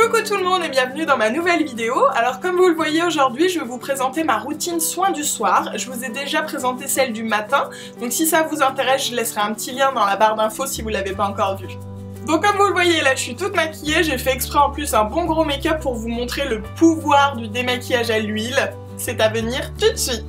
Coucou tout le monde et bienvenue dans ma nouvelle vidéo. Alors comme vous le voyez aujourd'hui, je vais vous présenter ma routine soin du soir. Je vous ai déjà présenté celle du matin, donc si ça vous intéresse, je laisserai un petit lien dans la barre d'infos si vous l'avez pas encore vu. Donc comme vous le voyez là, je suis toute maquillée, j'ai fait exprès en plus un bon gros make-up pour vous montrer le pouvoir du démaquillage à l'huile. C'est à venir tout de suite.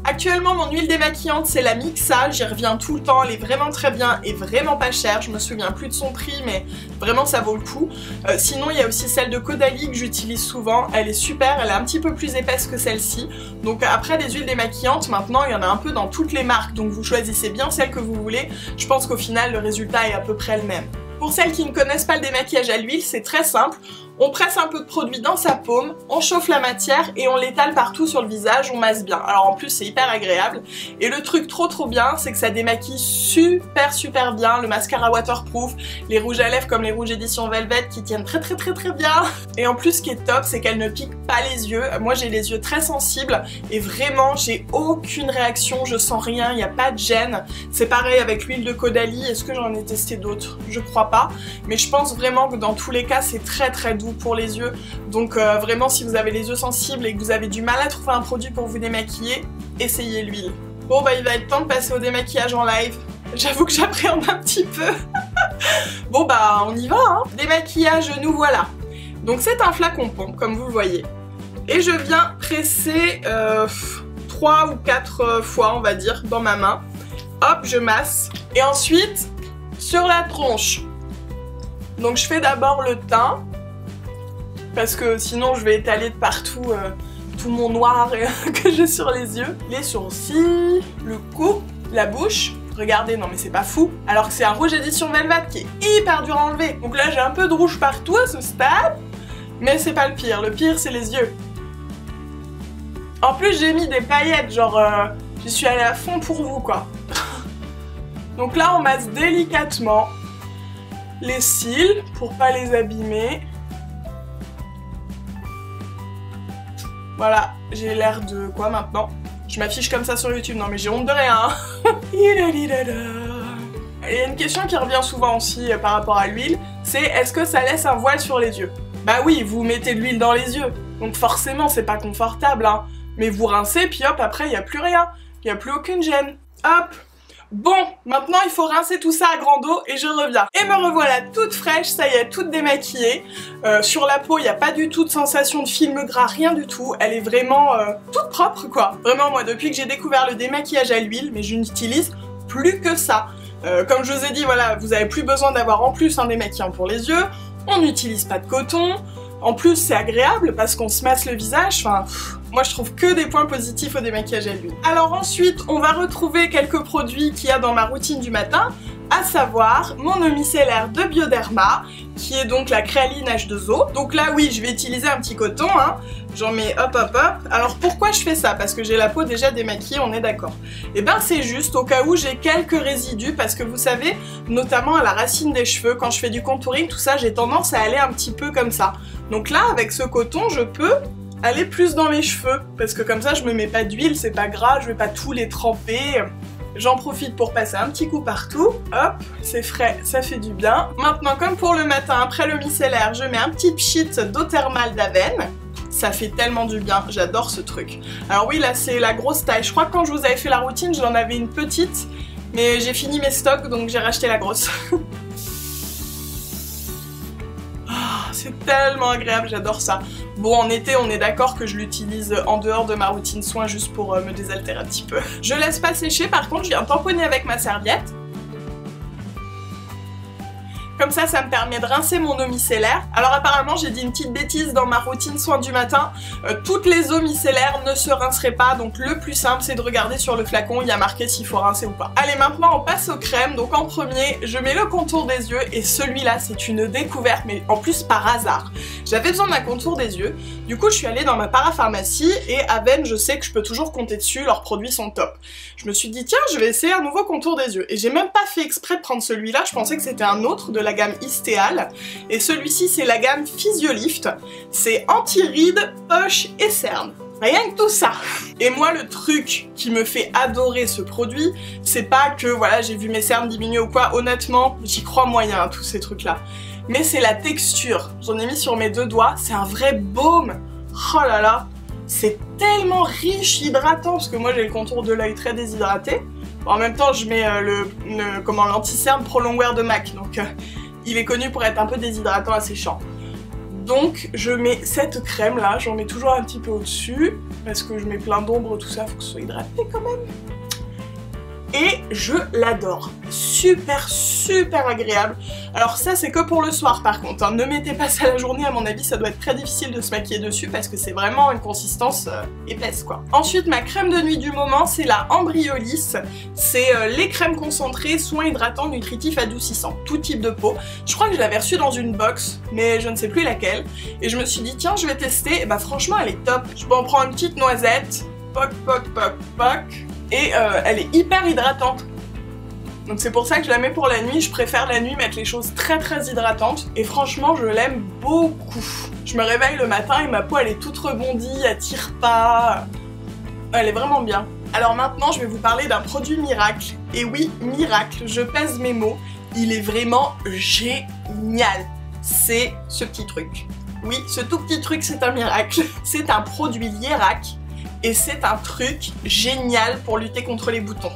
Actuellement, mon huile démaquillante, c'est la Mixa, j'y reviens tout le temps, elle est vraiment très bien et vraiment pas chère, je me souviens plus de son prix, mais vraiment ça vaut le coup. Sinon, il y a aussi celle de Caudalie que j'utilise souvent, elle est super, elle est un petit peu plus épaisse que celle-ci. Donc après, les huiles démaquillantes, maintenant, il y en a un peu dans toutes les marques, donc vous choisissez bien celle que vous voulez. Je pense qu'au final, le résultat est à peu près le même. Pour celles qui ne connaissent pas le démaquillage à l'huile, c'est très simple. On presse un peu de produit dans sa paume, on chauffe la matière et on l'étale partout sur le visage, on masse bien. Alors en plus c'est hyper agréable. Et le truc trop bien, c'est que ça démaquille super bien. Le mascara waterproof, les rouges à lèvres comme les rouges édition Velvet qui tiennent très bien. Et en plus ce qui est top, c'est qu'elle ne pique pas les yeux. Moi j'ai les yeux très sensibles et vraiment j'ai aucune réaction, je sens rien, il n'y a pas de gêne. C'est pareil avec l'huile de Caudalie. Est-ce que j'en ai testé d'autres? Je crois pas. Mais je pense vraiment que dans tous les cas c'est très doux pour les yeux, donc vraiment si vous avez les yeux sensibles et que vous avez du mal à trouver un produit pour vous démaquiller, essayez l'huile. Bon bah il va être temps de passer au démaquillage en live, j'avoue que j'appréhende un petit peu. Bon bah on y va hein. Démaquillage, nous voilà. Donc c'est un flacon pompe comme vous le voyez, et je viens presser 3 ou 4 fois on va dire dans ma main. Hop, je masse, et ensuite sur la tronche. Donc je fais d'abord le teint, parce que sinon je vais étaler de partout tout mon noir que j'ai sur les yeux. Les sourcils, le cou, la bouche. Regardez, non mais c'est pas fou. Alors que c'est un rouge édition Velvet qui est hyper dur à enlever. Donc là j'ai un peu de rouge partout à ce stade. Mais c'est pas le pire c'est les yeux. En plus j'ai mis des paillettes, genre je suis allée à fond pour vous quoi. Donc là on masse délicatement les cils pour pas les abîmer. Voilà, j'ai l'air de quoi maintenant? Je m'affiche comme ça sur YouTube, non mais j'ai honte de rien. Il y a une question qui revient souvent aussi par rapport à l'huile, c'est est-ce que ça laisse un voile sur les yeux? Bah oui, vous mettez de l'huile dans les yeux, donc forcément c'est pas confortable, hein. Mais vous rincez, puis hop, après il n'y a plus rien, il n'y a plus aucune gêne. Hop. Bon, maintenant il faut rincer tout ça à grande eau et je reviens. Et me revoilà toute fraîche, ça y est, toute démaquillée. Sur la peau, il n'y a pas du tout de sensation de film gras, rien du tout. Elle est vraiment toute propre quoi. Vraiment, moi, depuis que j'ai découvert le démaquillage à l'huile, mais je n'utilise plus que ça. Comme je vous ai dit, voilà, vous n'avez plus besoin d'avoir en plus un démaquillant pour les yeux. On n'utilise pas de coton. En plus, c'est agréable parce qu'on se masse le visage, enfin... Moi je trouve que des points positifs au démaquillage à l'huile. Alors ensuite, on va retrouver quelques produits qu'il y a dans ma routine du matin, à savoir mon eau micellaire de Bioderma, qui est donc la Créaline H2O. Donc là oui, je vais utiliser un petit coton, hein. J'en mets hop. Alors pourquoi je fais ça? Parce que j'ai la peau déjà démaquillée, on est d'accord. Et ben c'est juste au cas où j'ai quelques résidus, parce que vous savez, notamment à la racine des cheveux, quand je fais du contouring, tout ça, j'ai tendance à aller un petit peu comme ça. Donc là, avec ce coton, je peux aller plus dans mes cheveux, parce que comme ça je me mets pas d'huile, c'est pas gras, je vais pas tous les tremper. J'en profite pour passer un petit coup partout, hop, c'est frais, ça fait du bien. Maintenant, comme pour le matin, après le micellaire, je mets un petit pchit d'eau thermale d'Aven. Ça fait tellement du bien, j'adore ce truc. Alors oui, là c'est la grosse taille, je crois que quand je vous avais fait la routine, j'en avais une petite, mais j'ai fini mes stocks, donc j'ai racheté la grosse. C'est tellement agréable, j'adore ça. Bon, en été, on est d'accord que je l'utilise en dehors de ma routine soin juste pour me désaltérer un petit peu. Je laisse pas sécher, par contre, je viens tamponner avec ma serviette. Comme ça me permet de rincer mon eau micellaire. Alors apparemment, j'ai dit une petite bêtise dans ma routine soin du matin. Toutes les eaux micellaires ne se rinceraient pas, donc le plus simple, c'est de regarder sur le flacon, il y a marqué s'il faut rincer ou pas. Allez, maintenant, on passe aux crèmes. Donc en premier, je mets le contour des yeux, et celui-là, c'est une découverte, mais en plus par hasard. J'avais besoin d'un contour des yeux, du coup, je suis allée dans ma parapharmacie, et Aven, je sais que je peux toujours compter dessus, leurs produits sont top. Je me suis dit, tiens, je vais essayer un nouveau contour des yeux. Et j'ai même pas fait exprès de prendre celui-là, je pensais que c'était un autre de la gamme Istéal, et celui-ci c'est la gamme Physiolift, c'est anti-rides, poches et cernes. Rien que tout ça. Et moi le truc qui me fait adorer ce produit, c'est pas que voilà j'ai vu mes cernes diminuer ou quoi, honnêtement j'y crois moyen à tous ces trucs là. mais c'est la texture. J'en ai mis sur mes 2 doigts, c'est un vrai baume. Oh là là, c'est tellement riche, hydratant, parce que moi j'ai le contour de l'œil très déshydraté. Bon, en même temps, je mets l'anti-cerne Pro Longwear de MAC, donc il est connu pour être un peu déshydratant, asséchant. Donc je mets cette crème là, j'en mets toujours un petit peu au-dessus, parce que je mets plein d'ombre, tout ça, faut que ce soit hydraté quand même. Et je l'adore. Super, super agréable. Alors ça, c'est que pour le soir par contre, hein. Ne mettez pas ça la journée, à mon avis, ça doit être très difficile de se maquiller dessus parce que c'est vraiment une consistance épaisse, quoi. Ensuite, ma crème de nuit du moment, c'est la Ambriolis. C'est les crèmes concentrées, soins hydratants, nutritifs, adoucissants. Tout type de peau. Je crois que je l'avais reçue dans une box, mais je ne sais plus laquelle. Et je me suis dit, tiens, je vais tester. Et bah franchement, elle est top. Je peux en prendre une petite noisette. Poc, poc, poc, poc. Et elle est hyper hydratante. Donc c'est pour ça que je la mets pour la nuit. Je préfère la nuit mettre les choses très hydratantes. Et franchement, je l'aime beaucoup. Je me réveille le matin et ma peau, elle est toute rebondie, elle tire pas. Elle est vraiment bien. Alors maintenant, je vais vous parler d'un produit miracle. Et oui, miracle, je pèse mes mots. Il est vraiment génial. C'est ce petit truc. Oui, ce tout petit truc, c'est un miracle. C'est un produit Lierac. Et c'est un truc génial pour lutter contre les boutons.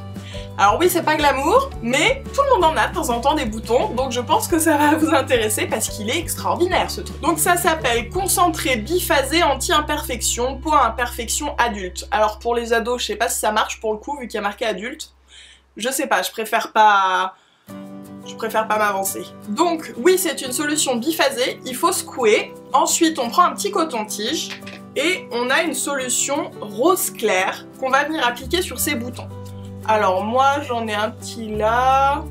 Alors oui, c'est pas glamour, mais tout le monde en a de temps en temps des boutons, donc je pense que ça va vous intéresser parce qu'il est extraordinaire ce truc. Donc ça s'appelle concentré biphasé anti-imperfection, peau à imperfection adulte. Alors pour les ados, je sais pas si ça marche pour le coup vu qu'il y a marqué adulte. Je sais pas, je préfère pas m'avancer. Donc oui, c'est une solution biphasée, il faut secouer. Ensuite, on prend un petit coton-tige. Et on a une solution rose clair qu'on va venir appliquer sur ces boutons. Alors moi j'en ai un petit là,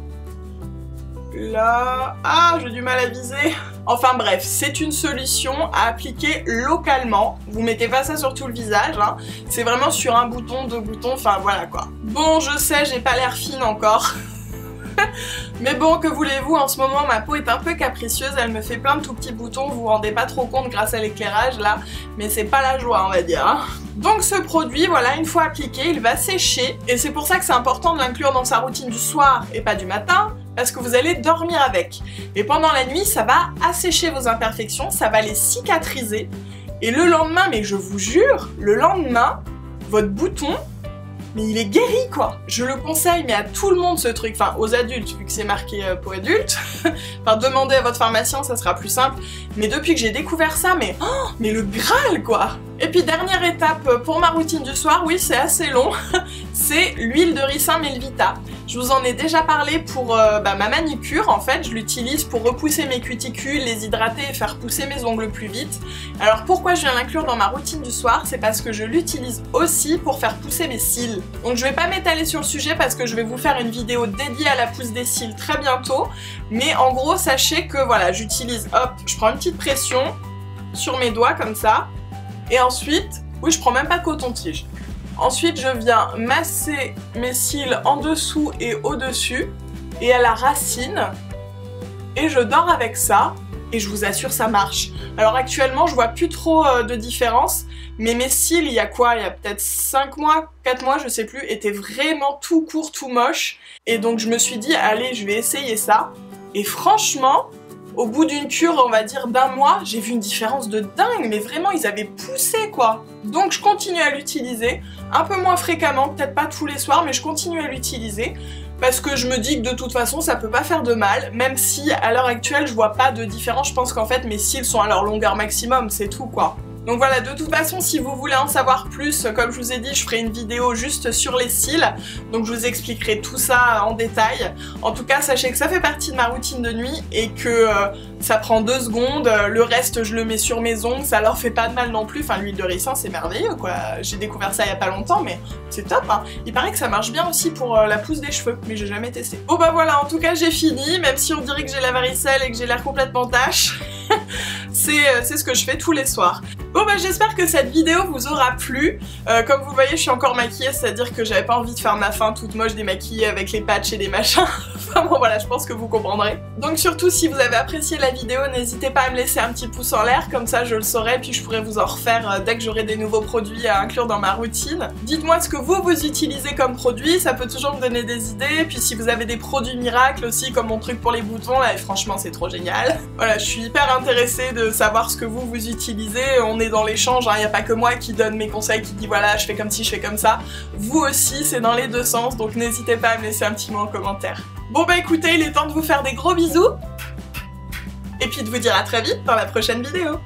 là, ah j'ai du mal à viser. Enfin bref, c'est une solution à appliquer localement. Vous mettez pas ça sur tout le visage, hein. C'est vraiment sur un bouton, 2 boutons, enfin voilà quoi. Bon, je sais, j'ai pas l'air fine encore. Mais bon, que voulez-vous, en ce moment ma peau est un peu capricieuse, elle me fait plein de tout petits boutons, vous vous rendez pas trop compte grâce à l'éclairage là, mais c'est pas la joie on va dire, hein. Donc ce produit, voilà, une fois appliqué, il va sécher, et c'est pour ça que c'est important de l'inclure dans sa routine du soir et pas du matin, parce que vous allez dormir avec. Et pendant la nuit, ça va assécher vos imperfections, ça va les cicatriser, et le lendemain, mais je vous jure, le lendemain, votre bouton, mais il est guéri quoi. Je le conseille mais à tout le monde ce truc, enfin aux adultes vu que c'est marqué peau adulte. Enfin demandez à votre pharmacien, ça sera plus simple. Mais depuis que j'ai découvert ça, mais le Graal quoi. Et puis dernière étape pour ma routine du soir, oui c'est assez long, c'est l'huile de ricin Melvita. Je vous en ai déjà parlé pour ma manicure, en fait je l'utilise pour repousser mes cuticules, les hydrater et faire pousser mes ongles plus vite. Alors pourquoi je viens l'inclure dans ma routine du soir, c'est parce que je l'utilise aussi pour faire pousser mes cils. Donc je vais pas m'étaler sur le sujet parce que je vais vous faire une vidéo dédiée à la pousse des cils très bientôt, mais en gros sachez que voilà, j'utilise, hop, je prends une petite pression sur mes doigts comme ça, et ensuite, oui je prends même pas de coton-tige. Ensuite, je viens masser mes cils en dessous et au-dessus et à la racine. Et je dors avec ça et je vous assure ça marche. Alors actuellement, je vois plus trop de différence, mais mes cils, il y a quoi? Il y a peut-être 5 mois, 4 mois, je sais plus, étaient vraiment tout courts, tout moches. Et donc je me suis dit, allez, je vais essayer ça. Et franchement, au bout d'une cure, on va dire d'1 mois, j'ai vu une différence de dingue, mais vraiment ils avaient poussé quoi. Donc je continue à l'utiliser, un peu moins fréquemment, peut-être pas tous les soirs, mais je continue à l'utiliser parce que je me dis que de toute façon ça peut pas faire de mal, même si à l'heure actuelle je vois pas de différence, je pense qu'en fait mes cils sont à leur longueur maximum, c'est tout quoi. Donc voilà, de toute façon, si vous voulez en savoir plus, comme je vous ai dit, je ferai une vidéo juste sur les cils, donc je vous expliquerai tout ça en détail. En tout cas, sachez que ça fait partie de ma routine de nuit et que ça prend 2 secondes, le reste je le mets sur mes ongles, ça leur fait pas de mal non plus, enfin l'huile de ricin c'est merveilleux quoi, j'ai découvert ça il y a pas longtemps mais c'est top hein. Il paraît que ça marche bien aussi pour la pousse des cheveux, mais j'ai jamais testé. Bon bah voilà, en tout cas j'ai fini, même si on dirait que j'ai la varicelle et que j'ai l'air complètement tâche. C'est ce que je fais tous les soirs. Bon bah j'espère que cette vidéo vous aura plu. Comme vous voyez je suis encore maquillée, c'est-à-dire que j'avais pas envie de faire ma fin toute moche démaquillée avec les patchs et les machins. Enfin bon voilà, je pense que vous comprendrez. Donc surtout si vous avez apprécié la vidéo, n'hésitez pas à me laisser un petit pouce en l'air, comme ça je le saurai, puis je pourrai vous en refaire dès que j'aurai des nouveaux produits à inclure dans ma routine. Dites-moi ce que vous utilisez comme produit, ça peut toujours me donner des idées, puis si vous avez des produits miracles aussi, comme mon truc pour les boutons, là, et franchement c'est trop génial. Voilà, je suis hyper intéressée de savoir ce que vous utilisez, on est dans l'échange, hein, y a pas que moi qui donne mes conseils, qui dit voilà je fais comme ci, je fais comme ça. Vous aussi, c'est dans les deux sens, donc n'hésitez pas à me laisser un petit mot en commentaire. Bon bah écoutez, il est temps de vous faire des gros bisous, et puis de vous dire à très vite dans la prochaine vidéo.